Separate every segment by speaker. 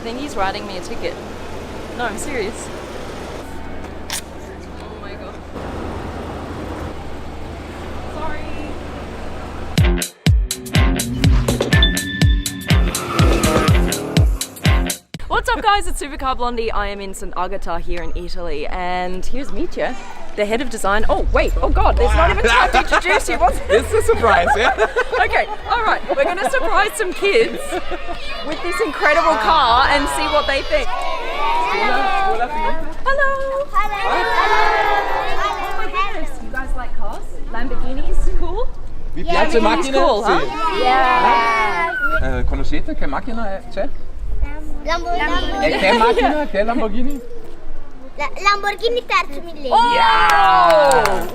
Speaker 1: think he's writing me a ticket. No, I'm serious. Oh my god. Sorry. What's up guys, it's Supercar Blondie. I am in St. Agata here in Italy and here's Mitya, the head of design. Oh wait, oh god, there's not even time to introduce you. What's
Speaker 2: It's a surprise, yeah?
Speaker 1: Okay, alright, we're going to surprise some kids with this incredible car and see what they think. Hello! Hello! Oh my goodness, you guys like cars? Lamborghinis? Cool?
Speaker 2: Vi piace macchine?
Speaker 1: Cool, huh?
Speaker 2: Sì.
Speaker 1: Yeah!
Speaker 2: Conoscete che macchina c'è?
Speaker 3: Lamborghini.
Speaker 2: E che macchina? Che Lamborghini?
Speaker 3: Lamborghini terzo millennio.
Speaker 1: Oh!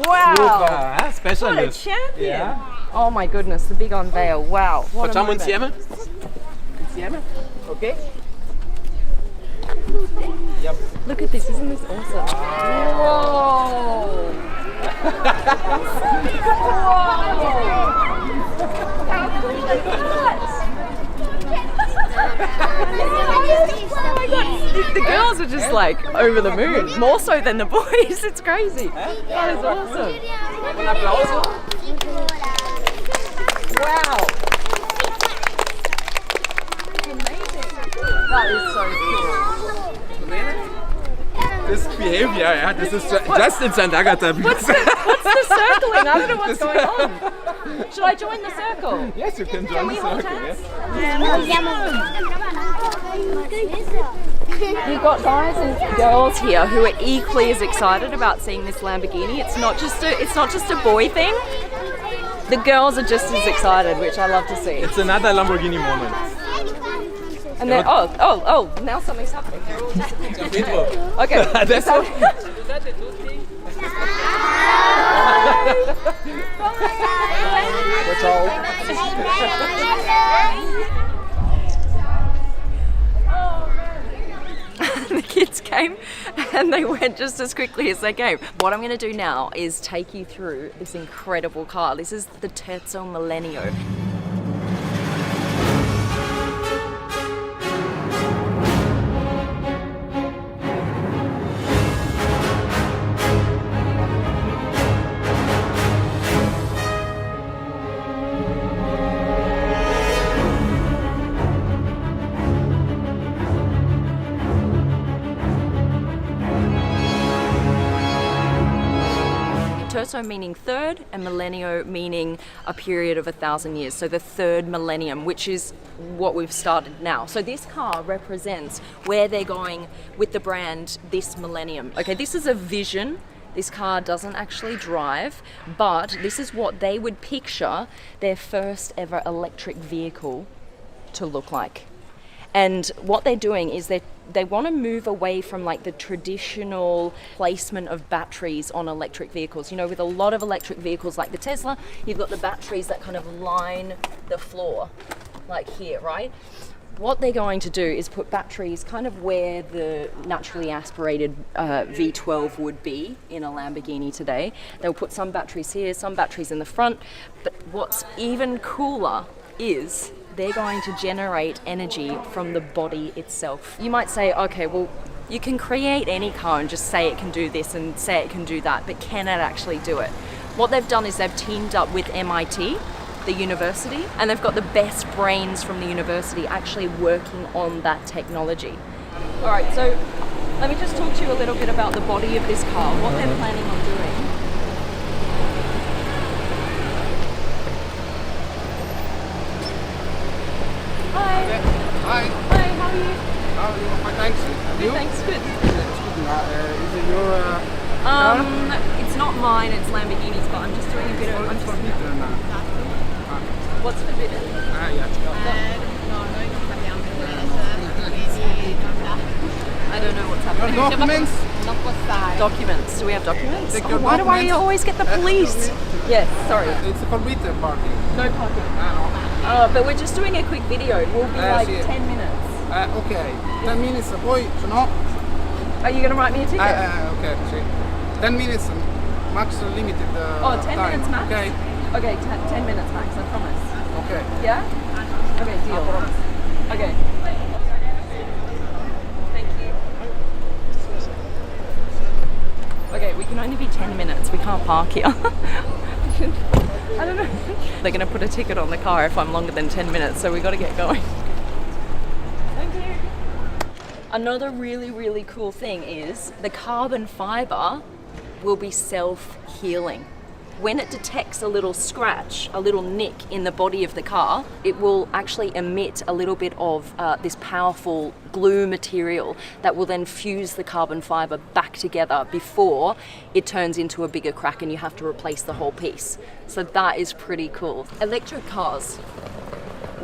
Speaker 1: Wow!
Speaker 2: Luca,
Speaker 1: What a
Speaker 2: specialist.
Speaker 1: champion!
Speaker 2: Yeah.
Speaker 1: Oh my goodness, the big unveil. Wow. What a
Speaker 2: Facciamo
Speaker 1: moment.
Speaker 2: insieme? Insieme? Ok? Yep.
Speaker 1: Look at this, isn't this awesome? Whoa! How cool is that? Oh my god, the girls are just like over the moon, more so than the boys. It's crazy. That is awesome.
Speaker 2: Un applauso.
Speaker 1: Wow. Amazing. That is so cool.
Speaker 2: This behavior, yeah, this is just in St. Agata.
Speaker 1: What's the circling? I don't know what's going on. Should I join the circle?
Speaker 2: Yes, you can join
Speaker 1: we
Speaker 2: the
Speaker 1: hold
Speaker 2: circle,
Speaker 1: hands?
Speaker 2: yes.
Speaker 1: You've got guys and girls here who are equally as excited about seeing this Lamborghini. It's not just a boy thing. The girls are just as excited, which I love to see.
Speaker 2: It's another Lamborghini moment.
Speaker 1: And then oh, now something's happening. They're all just okay.
Speaker 2: Adesso?
Speaker 1: The kids came and they went just as quickly as they came. What I'm going to do now is take you through this incredible car. This is the Terzo Millennio. Terzo meaning third and millennio meaning a period of 1,000 years. So the third millennium, which is what we've started now. So this car represents where they're going with the brand this millennium. Okay, this is a vision. This car doesn't actually drive, but this is what they would picture their first ever electric vehicle to look like. And what they're doing is they want to move away from like the traditional placement of batteries on electric vehicles. You know, with a lot of electric vehicles like the Tesla, you've got the batteries that kind of line the floor, like here, right? What they're going to do is put batteries kind of where the naturally aspirated V12 would be in a Lamborghini today. They'll put some batteries here, some batteries in the front, but what's even cooler is they're going to generate energy from the body itself. You might say, okay, well, you can create any car and just say it can do this and say it can do that, but can it actually do it? What they've done is they've teamed up with MIT, the university, and they've got the best brains from the university actually working on that technology. All right, so let me just talk to you a little bit about the body of this car, what they're planning on doing.
Speaker 2: Hi.
Speaker 1: Hi, how are you?
Speaker 2: How are you? Fine, thanks. And you?
Speaker 1: Thanks, good.
Speaker 2: Is it your car?
Speaker 1: It's not mine, it's Lamborghini's, but I'm just doing a bit of...
Speaker 2: It's forbidden.
Speaker 1: What's forbidden?
Speaker 2: Yeah.
Speaker 1: I don't know what's happening.
Speaker 2: Your documents?
Speaker 1: Documents. Do we have documents?
Speaker 2: Take your
Speaker 1: Why do I
Speaker 2: documents.
Speaker 1: always get the police? Yes, sorry.
Speaker 2: It's forbidden parking.
Speaker 1: No parking.
Speaker 2: No.
Speaker 1: But we're just doing a quick video. We'll be like
Speaker 2: sì.
Speaker 1: 10 minutes.
Speaker 2: Ok, 10 minutes, poi se no...
Speaker 1: Are you going to write me a ticket?
Speaker 2: Ok, sì. 10 minutes, max limited
Speaker 1: 10
Speaker 2: time.
Speaker 1: minutes max?
Speaker 2: Okay.
Speaker 1: Okay, 10 minutes max, I promise.
Speaker 2: Okay.
Speaker 1: Yeah? Okay, deal. Okay. park here. I don't know. They're going to put a ticket on the car if I'm longer than 10 minutes, so we got to get going. Thank you. Another really, really cool thing is the carbon fiber will be self-healing. When it detects a little scratch, a little nick in the body of the car, it will actually emit a little bit of this powerful glue material that will then fuse the carbon fiber back together before it turns into a bigger crack and you have to replace the whole piece. So that is pretty cool. Electric cars,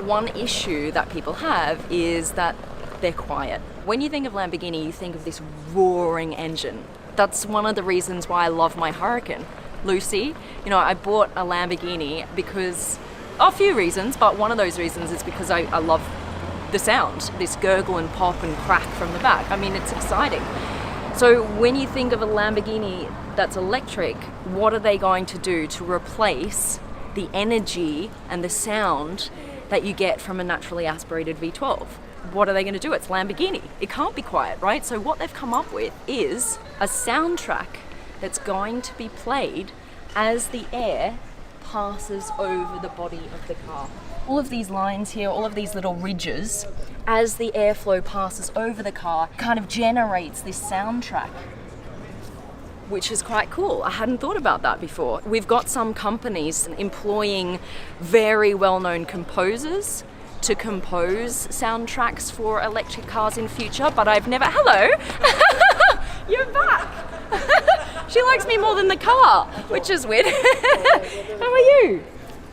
Speaker 1: one issue that people have is that they're quiet. When you think of Lamborghini, you think of this roaring engine. That's one of the reasons why I love my Hurricane. Lucy, you know, I bought a Lamborghini because, a few reasons, but one of those reasons is because I love the sound, this gurgle and pop and crack from the back. I mean, it's exciting. So when you think of a Lamborghini that's electric, what are they going to do to replace the energy and the sound that you get from a naturally aspirated V12? What are they going to do? It's Lamborghini. It can't be quiet, right? So what they've come up with is a soundtrack that's going to be played as the air passes over the body of the car. All of these lines here, all of these little ridges, as the airflow passes over the car, kind of generates this soundtrack, which is quite cool. I hadn't thought about that before. We've got some companies employing very well-known composers to compose soundtracks for electric cars in future, but I've never... Hello! You're back! She likes me more than the car, which is weird. How are you?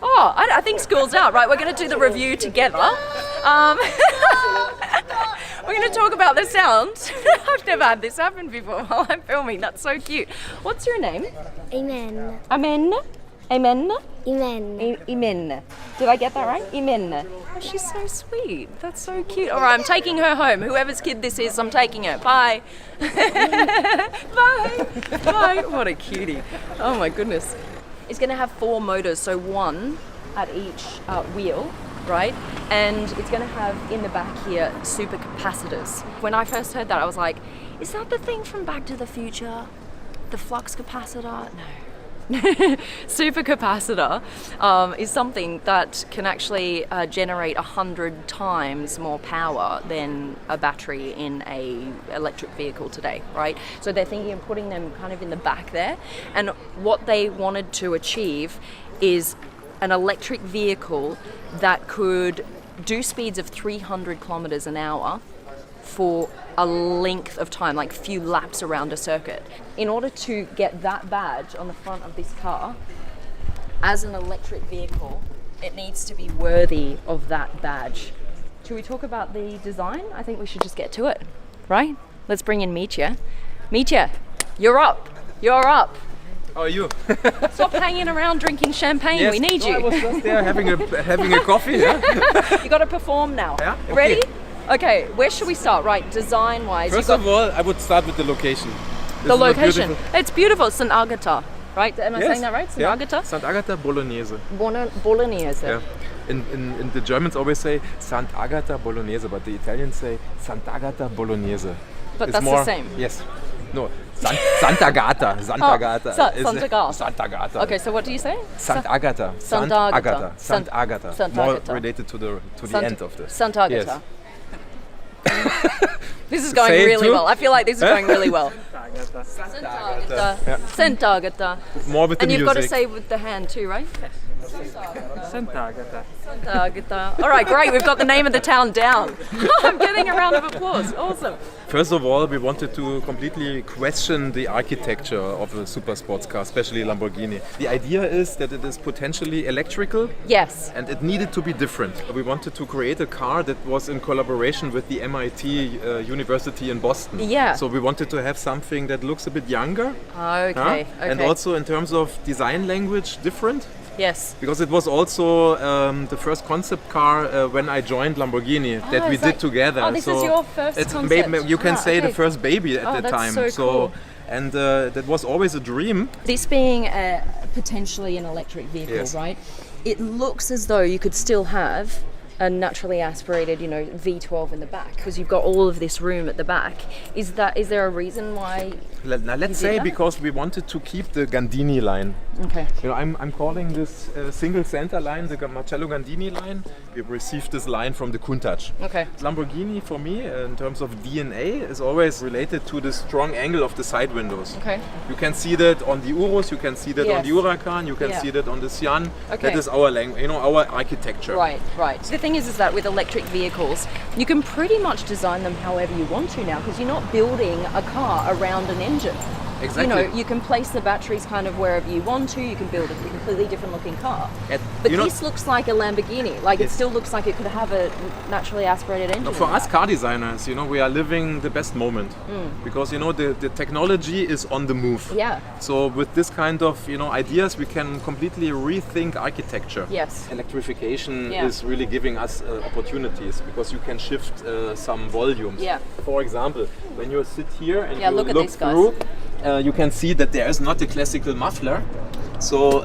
Speaker 1: Oh, I think school's out, right? We're going to do the review together. We're going to talk about the sound. I've never had this happen before while I'm filming. That's so cute. What's your name?
Speaker 3: Amen.
Speaker 1: Amen? Amen?
Speaker 3: Amen.
Speaker 1: Imen. Did I get that right? Imen. Oh, she's so sweet. That's so cute. All right, I'm taking her home. Whoever's kid this is, I'm taking her. Bye. Bye. Bye. What a cutie. Oh my goodness. It's going to have 4 motors, so 1 at each wheel, right? And it's going to have in the back here supercapacitors. When I first heard that, I was like, is that the thing from Back to the Future? The flux capacitor? No. Supercapacitor is something that can actually generate 100 times more power than a battery in a electric vehicle today, right? So they're thinking of putting them kind of in the back there, and what they wanted to achieve is an electric vehicle that could do speeds of 300 kilometers an hour for a length of time, like few laps around a circuit. In order to get that badge on the front of this car, as an electric vehicle, it needs to be worthy of that badge. Should we talk about the design? I think we should just get to it, right? Let's bring in Mitya. Mitya, you're up. You're up.
Speaker 2: How are you?
Speaker 1: Stop hanging around drinking champagne.
Speaker 2: Yes.
Speaker 1: We need you.
Speaker 2: I was just there having a coffee. Yeah?
Speaker 1: You got to perform now.
Speaker 2: Yeah? Okay.
Speaker 1: Ready? Okay, where should we start? Right, design-wise.
Speaker 2: First of all, I would start with the location.
Speaker 1: The location. It's beautiful. St. Agatha, right? Am I saying that right? St. Agatha?
Speaker 2: St. Agatha Bolognese.
Speaker 1: Bolognese.
Speaker 2: Yeah. In the Germans always say St. Agatha Bolognese, but the Italians say Sant'Agata Bolognese.
Speaker 1: But
Speaker 2: it's
Speaker 1: that's
Speaker 2: more,
Speaker 1: the same.
Speaker 2: Yes. No. Sant'Agata. Sant'Agata.
Speaker 1: Sant'Agata.
Speaker 2: Sant'Agata.
Speaker 1: Okay, so what do you say?
Speaker 2: Sant'Agata.
Speaker 1: Sant'Agata.
Speaker 2: Sant'Agata. More related to the end of this.
Speaker 1: Sant'Agata.
Speaker 2: Yes.
Speaker 1: This is going really well. I feel like this is going really well. Sant'Agata.
Speaker 2: More with the music.
Speaker 1: And you've got to say with the hand too, right?
Speaker 4: Sant'Agata.
Speaker 1: Sant'Agata. All right, great. We've got the name of the town down. I'm getting a round of applause. Awesome.
Speaker 2: First of all, we wanted to completely question the architecture of a super sports car, especially Lamborghini. The idea is that it is potentially electrical.
Speaker 1: Yes.
Speaker 2: And it needed to be different. We wanted to create a car that was in collaboration with the MIT University in Boston.
Speaker 1: Yeah.
Speaker 2: So we wanted to have something that looks a bit younger.
Speaker 1: Okay.
Speaker 2: And also in terms of design language, different.
Speaker 1: Yes.
Speaker 2: Because it was also the first concept car when I joined Lamborghini that we did together.
Speaker 1: Oh, this is your first concept.
Speaker 2: You can say
Speaker 1: okay.
Speaker 2: the first baby at the
Speaker 1: that's
Speaker 2: time.
Speaker 1: so cool.
Speaker 2: And that was always a dream.
Speaker 1: This being potentially an electric vehicle,
Speaker 2: Yes.
Speaker 1: right? It looks as though you could still have a naturally aspirated, V12 in the back? Because you've got all of this room at the back. Is there a reason why?
Speaker 2: Let's say because we wanted to keep the Gandini line.
Speaker 1: Okay.
Speaker 2: I'm calling this single center line the Marcello Gandini line. We've received this line from the Countach.
Speaker 1: Okay.
Speaker 2: Lamborghini, for me, in terms of DNA, is always related to the strong angle of the side windows.
Speaker 1: Okay.
Speaker 2: You can see that on the Urus, you can see that on the Huracan, you can see that on the Sian.
Speaker 1: Okay.
Speaker 2: That is our our architecture.
Speaker 1: Right. The thing is that with electric vehicles, you can pretty much design them however you want to now, because you're not building a car around an engine.
Speaker 2: Exactly.
Speaker 1: You can place the batteries kind of wherever you want to. You can build a completely different looking car. But this looks like a Lamborghini. It still looks like it could have a naturally aspirated engine.
Speaker 2: For us car designers, we are living the best moment because the technology is on the move.
Speaker 1: Yeah.
Speaker 2: So with this kind of ideas, we can completely rethink architecture.
Speaker 1: Yes.
Speaker 2: Electrification is really giving us opportunities because you can shift some volumes.
Speaker 1: Yeah.
Speaker 2: For example, when you sit here and you
Speaker 1: look at these guys.
Speaker 2: through, you can see that there is not a classical muffler. So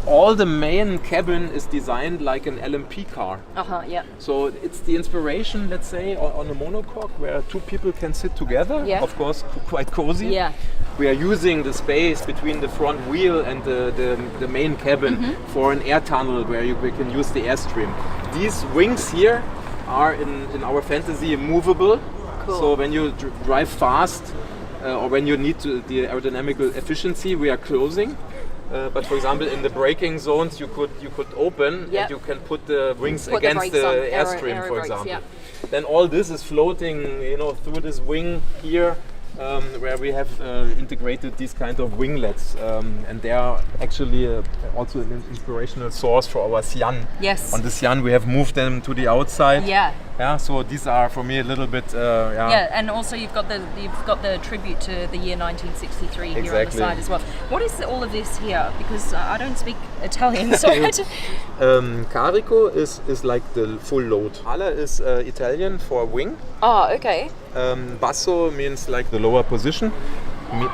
Speaker 2: all the main cabin is designed like an LMP car.
Speaker 1: Yeah.
Speaker 2: So it's the inspiration, let's say, on a monocoque where two people can sit together.
Speaker 1: Yeah.
Speaker 2: Of course, quite cozy.
Speaker 1: Yeah.
Speaker 2: We are using the space between the front wheel and the main cabin for an air tunnel where we can use the airstream. These wings here are in our fantasy movable.
Speaker 1: Cool.
Speaker 2: So when you drive fast or when you need the aerodynamical efficiency, we are closing. But for example, in the braking zones, you could open and you can put the wings against the airstream, for example.
Speaker 1: Yeah.
Speaker 2: Then all this is floating, through this wing here, where we have integrated these kind of winglets, and they are actually also an inspirational source for our Sian.
Speaker 1: Yes.
Speaker 2: On the Sian, we have moved them to the outside.
Speaker 1: Yeah.
Speaker 2: Yeah. So these are for me a little bit.
Speaker 1: Yeah, and also you've got the tribute to the year 1963 here on the side as well. What is all of this here? Because I don't speak Italian, so
Speaker 2: Carico is like the full load. Ala is Italian for wing.
Speaker 1: Oh, okay.
Speaker 2: Basso means like the lower position.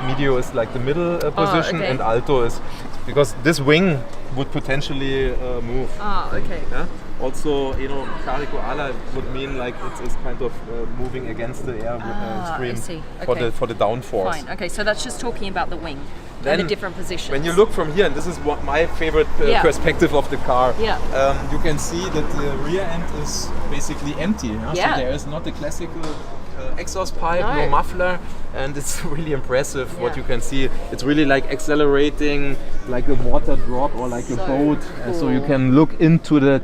Speaker 2: Medio is like the middle position,
Speaker 1: okay.
Speaker 2: and alto is because this wing would potentially move.
Speaker 1: Okay.
Speaker 2: Yeah? Also, carico ala would mean like it's kind of moving against the air stream
Speaker 1: I see. Okay.
Speaker 2: for the downforce.
Speaker 1: Fine. Okay, so that's just talking about the wing and the different positions.
Speaker 2: When you look from here, and this is my favorite perspective of the car, you can see that the rear end is basically empty. So there is not a classical exhaust pipe, no muffler, and it's really impressive what you can see. It's really like accelerating like a water drop or like a boat.
Speaker 1: Cool.
Speaker 2: So you can look into the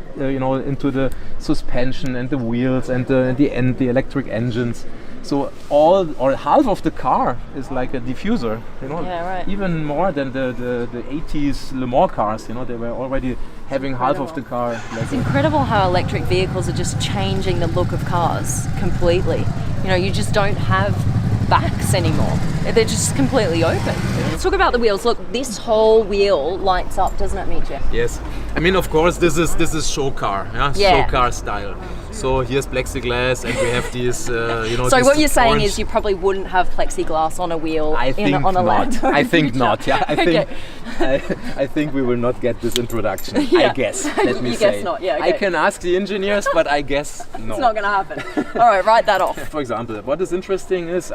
Speaker 2: into the suspension and the wheels and the electric engines. So all or half of the car is like a diffuser, even more than the 80s Le Mans cars. They were already having half of the car.
Speaker 1: It's incredible how electric vehicles are just changing the look of cars completely. You just don't have backs anymore. They're just completely open. Let's talk about the wheels. Look, this whole wheel lights up, doesn't it, Mitja?
Speaker 2: Yes. I mean, of course, this is show car, show car style. So here's plexiglass, and we have these,
Speaker 1: So what you're saying is you probably wouldn't have plexiglass on a wheel on a Lamborghini.
Speaker 2: I think not. Yeah, I think we will not get this introduction. I guess. Let me say.
Speaker 1: Guess not. Yeah. Okay.
Speaker 2: I can ask the engineers, but I guess no.
Speaker 1: It's not going to happen. All right, write that off.
Speaker 2: For example, what is interesting is,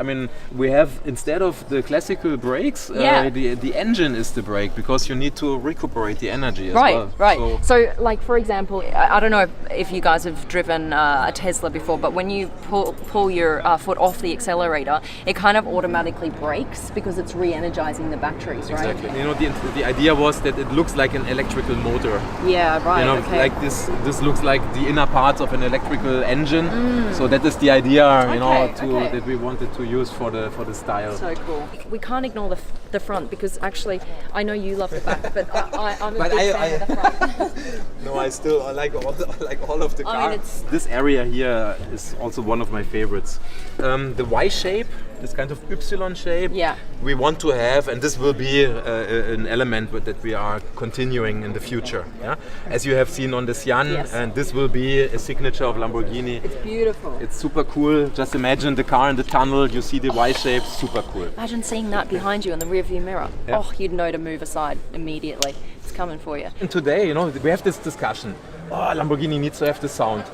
Speaker 2: we have instead of the classical brakes, the engine is the brake because you need to recuperate the energy as well.
Speaker 1: Right. So, like for example, I don't know if you guys have driven a Tesla before, but when you pull your foot off the accelerator, it kind of automatically brakes because it's re-energizing the batteries, right?
Speaker 2: Exactly. The idea was that it looks like an electrical motor.
Speaker 1: Yeah, right. Okay.
Speaker 2: Like this looks like the inner parts of an electrical engine. So that is the idea, that we wanted to use for the style.
Speaker 1: So cool. We can't ignore the front because actually I know you love the back, but I'm a big fan of the front.
Speaker 2: No, I like all of the car. This area here is also one of my favorites. The Y shape, this kind of Y shape, we want to have, and this will be an element that we are continuing in the future. Yeah? As you have seen on the Sian, and this will be a signature of Lamborghini.
Speaker 1: It's beautiful.
Speaker 2: It's super cool. Just imagine the car in the tunnel, you see the Y shape, super cool.
Speaker 1: Imagine seeing that behind you in the rearview mirror. Yeah. Oh, you'd know to move aside immediately. It's coming for you.
Speaker 2: And today, we have this discussion. Lamborghini needs to have the sound.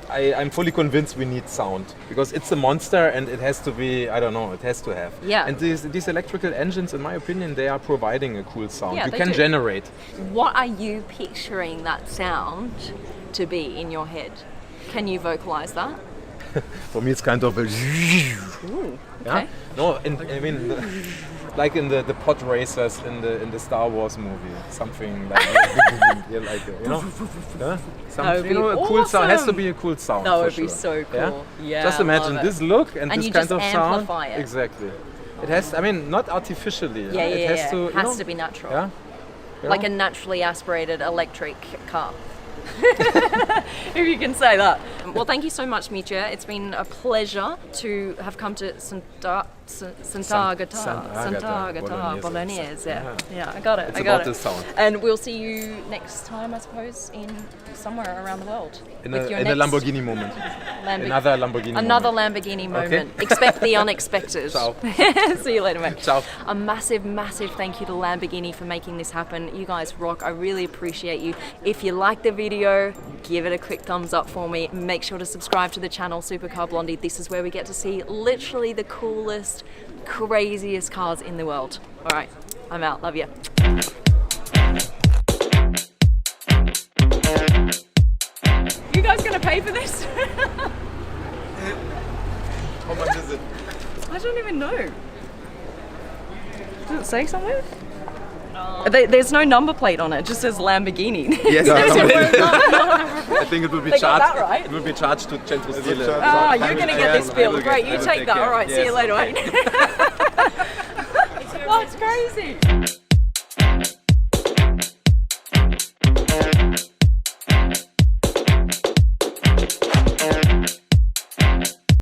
Speaker 2: I'm fully convinced we need sound because it's a monster and it has to be, I don't know, it has to have.
Speaker 1: Yeah.
Speaker 2: And these electrical engines, in my opinion, they are providing a cool sound.
Speaker 1: Yeah,
Speaker 2: you
Speaker 1: they
Speaker 2: can
Speaker 1: do.
Speaker 2: generate.
Speaker 1: What are you picturing that sound to be in your head? Can you vocalize that?
Speaker 2: For me, it's kind of a.
Speaker 1: Ooh, okay.
Speaker 2: Yeah? No, like in the pod racers in the Star Wars movie, something like yeah, like yeah? Something, a cool sound. It has to be a cool sound.
Speaker 1: That would
Speaker 2: for
Speaker 1: be
Speaker 2: sure.
Speaker 1: so cool. Yeah.
Speaker 2: Just imagine this look and this
Speaker 1: you
Speaker 2: kind
Speaker 1: just
Speaker 2: of sound.
Speaker 1: amplify it.
Speaker 2: Exactly. It has. Not artificially.
Speaker 1: Yeah,
Speaker 2: It has to.
Speaker 1: It has to be natural.
Speaker 2: Yeah.
Speaker 1: Like a naturally aspirated electric car. If you can say that. Well, thank you so much, Mitya. It's been a pleasure to have come to Sant'Agata Bolognese. Yeah, I got it.
Speaker 2: It's about the sound.
Speaker 1: And we'll see you next time, I suppose, in somewhere around the world.
Speaker 2: In a Lamborghini moment. Another Lamborghini
Speaker 1: Lamborghini moment.
Speaker 2: Okay.
Speaker 1: Expect the unexpected.
Speaker 2: Ciao.
Speaker 1: See you later, mate.
Speaker 2: Ciao.
Speaker 1: A massive, massive thank you to Lamborghini for making this happen. You guys rock. I really appreciate you. If you like the video, give it a quick thumbs up for me. Make sure to subscribe to the channel Supercar Blondie. This is where we get to see literally the coolest, craziest cars in the world. All right, I'm out. Love you. You guys gonna pay for this?
Speaker 2: How much is it?
Speaker 1: I don't even know. Does it say somewhere? There's no number plate on it. It just says Lamborghini.
Speaker 2: Yes, I think it will be
Speaker 1: They got
Speaker 2: charged.
Speaker 1: that right?
Speaker 2: It will be charged to Centro Stile.
Speaker 1: Oh, you're gonna get this bill. Great, you take that. All right, see you later, mate. That's crazy.